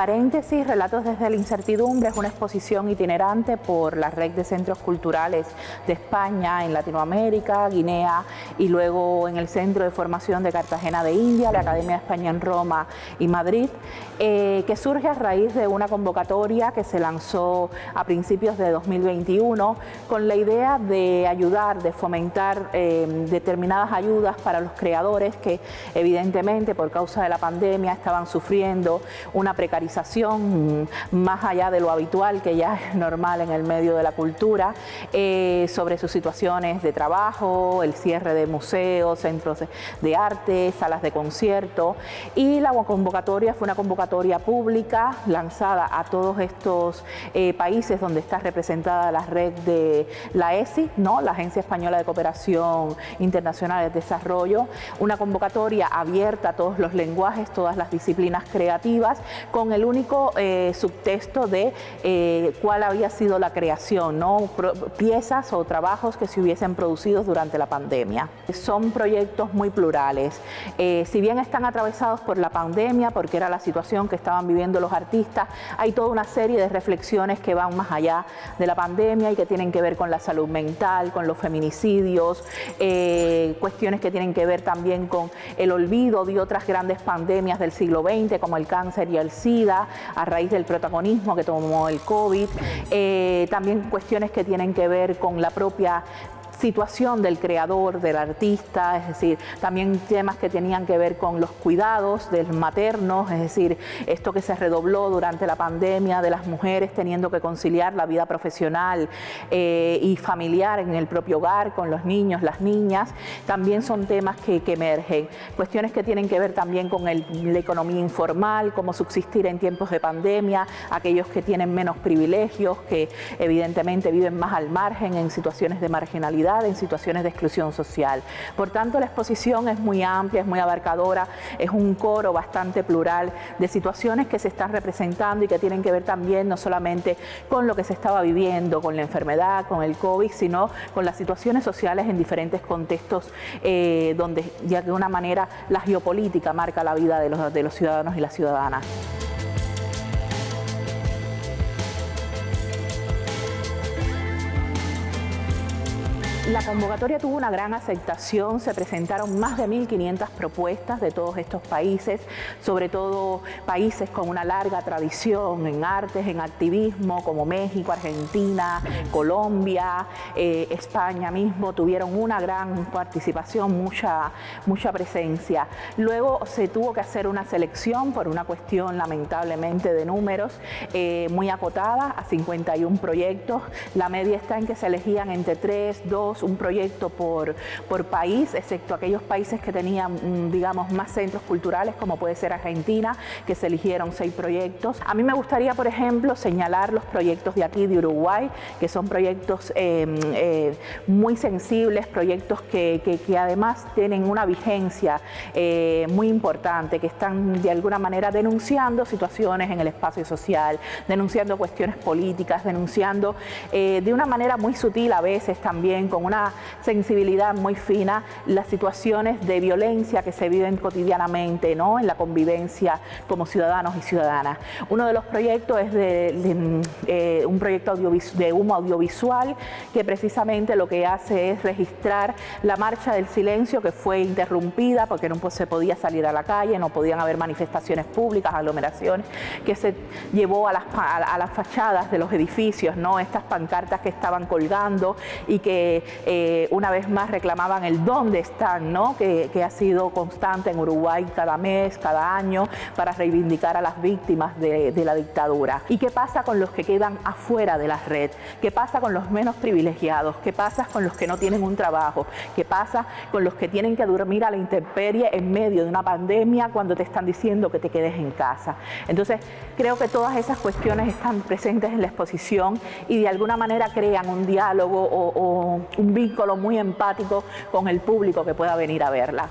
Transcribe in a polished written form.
Paréntesis, Relatos desde la incertidumbre es una exposición itinerante por la red de centros culturales de España en Latinoamérica, Guinea y luego en el Centro de Formación de Cartagena de India, la Academia de España en Roma y Madrid, que surge a raíz de una convocatoria que se lanzó a principios de 2021 con la idea de ayudar, de fomentar determinadas ayudas para los creadores que evidentemente por causa de la pandemia estaban sufriendo una precarización más allá de lo habitual que ya es normal en el medio de la cultura, sobre sus situaciones de trabajo, el cierre de museos, centros de arte, salas de concierto, y la convocatoria fue una convocatoria pública lanzada a todos estos países donde está representada la red de la ESI, ¿no? La Agencia Española de Cooperación Internacional de Desarrollo, una convocatoria abierta a todos los lenguajes, todas las disciplinas creativas, con el único subtexto de cuál había sido la creación, ¿no? Piezas o trabajos que se hubiesen producido durante la pandemia. Son proyectos muy plurales. Si bien están atravesados por la pandemia, porque era la situación que estaban viviendo los artistas, hay toda una serie de reflexiones que van más allá de la pandemia y que tienen que ver con la salud mental, con los feminicidios, cuestiones que tienen que ver también con el olvido de otras grandes pandemias del siglo XX, como el cáncer y el SIDA, a raíz del protagonismo que tomó el COVID, también cuestiones que tienen que ver con la propia situación del creador, del artista, es decir, también temas que tenían que ver con los cuidados de los maternos, es decir, esto que se redobló durante la pandemia de las mujeres teniendo que conciliar la vida profesional y familiar en el propio hogar con los niños, las niñas, también son temas que emergen. Cuestiones que tienen que ver también con la economía informal, cómo subsistir en tiempos de pandemia, aquellos que tienen menos privilegios, que evidentemente viven más al margen en situaciones de marginalidad, en situaciones de exclusión social. Por tanto, la exposición es muy amplia, es muy abarcadora, es un coro bastante plural de situaciones que se están representando y que tienen que ver también no solamente con lo que se estaba viviendo, con la enfermedad, con el COVID, sino con las situaciones sociales en diferentes contextos donde de alguna manera la geopolítica marca la vida de los ciudadanos y las ciudadanas. La convocatoria tuvo una gran aceptación, se presentaron más de 1.500 propuestas de todos estos países, sobre todo países con una larga tradición en artes, en activismo, como México, Argentina, Colombia, España mismo, tuvieron una gran participación, mucha presencia. Luego se tuvo que hacer una selección por una cuestión lamentablemente de números, muy acotada a 51 proyectos. La media está en que se elegían entre 3, 2, un proyecto por país, excepto aquellos países que tenían, digamos, más centros culturales, como puede ser Argentina, que se eligieron 6 proyectos. A mí me gustaría, por ejemplo, señalar los proyectos de aquí, de Uruguay, que son proyectos muy sensibles, proyectos que además tienen una vigencia muy importante, que están de alguna manera denunciando situaciones en el espacio social, denunciando cuestiones políticas, denunciando de una manera muy sutil a veces también, con una sensibilidad muy fina, las situaciones de violencia que se viven cotidianamente, ¿no? En la convivencia como ciudadanos y ciudadanas. Uno de los proyectos es un proyecto de humo audiovisual que precisamente lo que hace es registrar la marcha del silencio, que fue interrumpida porque no se podía salir a la calle, no podían haber manifestaciones públicas, aglomeraciones, que se llevó a las fachadas de los edificios, ¿no? Estas pancartas que estaban colgando y que una vez más reclamaban el dónde están, ¿no? Que ha sido constante en Uruguay cada mes, cada año, para reivindicar a las víctimas de la dictadura. ¿Y qué pasa con los que quedan afuera de la red? ¿Qué pasa con los menos privilegiados? ¿Qué pasa con los que no tienen un trabajo? ¿Qué pasa con los que tienen que dormir a la intemperie en medio de una pandemia cuando te están diciendo que te quedes en casa? Entonces, creo que todas esas cuestiones están presentes en la exposición y de alguna manera crean un diálogo o un vínculo muy empático con el público que pueda venir a verla.